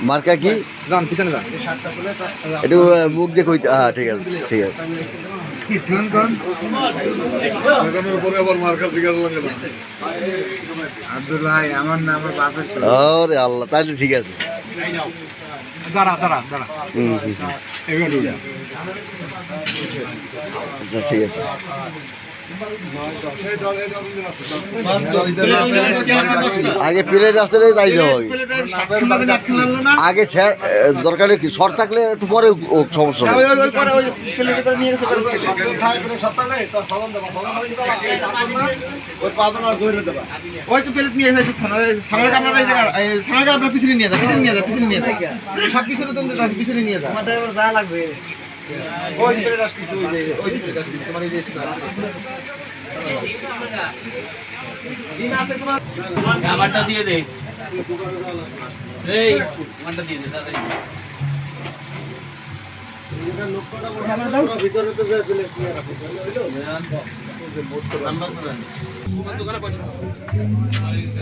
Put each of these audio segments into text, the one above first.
মার্কা কি যান পিছনে যান একটু মুখ দিয়ে কইতে হ্যাঁ ঠিক আছে ঠিক আছে আব্দুল্লাহ আমার নাম আমার বাপের ওরে আল্লাহ তাহলে ঠিক আছে দাঁড়া দাঁড়া দাঁড়া ঠিক আছে আগে প্লেট আসলে তাই যাও আগে দরকারে কি শর্ট থাকলে একটু পরে সমস্যা নেই পিছনে নিয়ে যা পিছনে নিয়ে যা পিছনে নিয়ে যা সব পিছনে পিছনে নিয়ে যা যা লাগবে ওই প্লেট আসতেছে ওই প্লেট আসতেছে তোমার এই যে আমারটা দিয়ে দে এই আমারটা দিয়ে দে দাদা ভিতরে তো প্লেট নিয়ে রাখো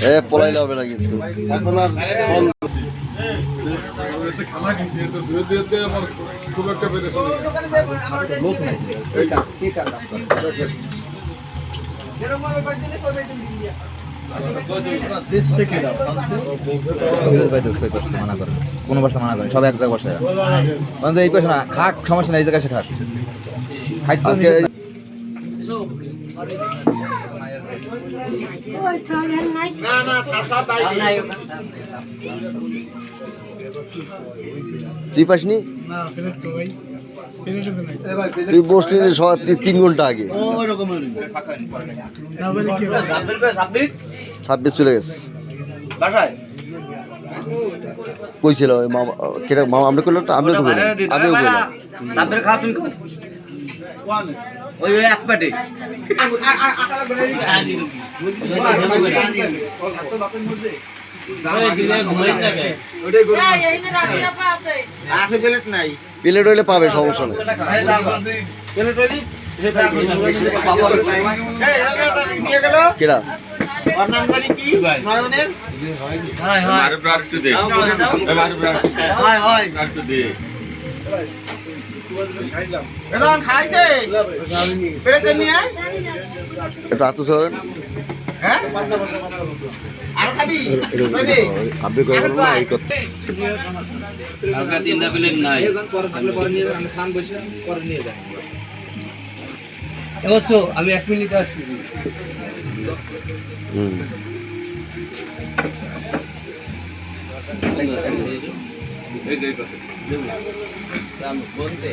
এ পলাইলে হবে না কিন্তু এখন আর খানা কিনছে তো ধুয়ে দিতে আমার খুব একটা পেরেশানি লোক নাই এইটা ঠিক আছে কোনো বসে মানা করে সব এক জায়গায় বসে এই পাশে না খাক সমস্যা নেই এই জায়গায় সে খাক আজকে তুই পাসনি তুই বসলি 3 ঘন্টা আগে 26 চলে গেছে কইছিল ওই মামা কেটা মামা আমরা করলাম তো আমিও তো বললাম আমিও বললাম ওই এক পাটে প্লেট হইলে পাবে সমস্যা নেই কেডা একটু আত্মস করেন আপনি করেন না এই করতে তিনটা প্লেট নাই আমি 1 মিনিট আসছি বলতে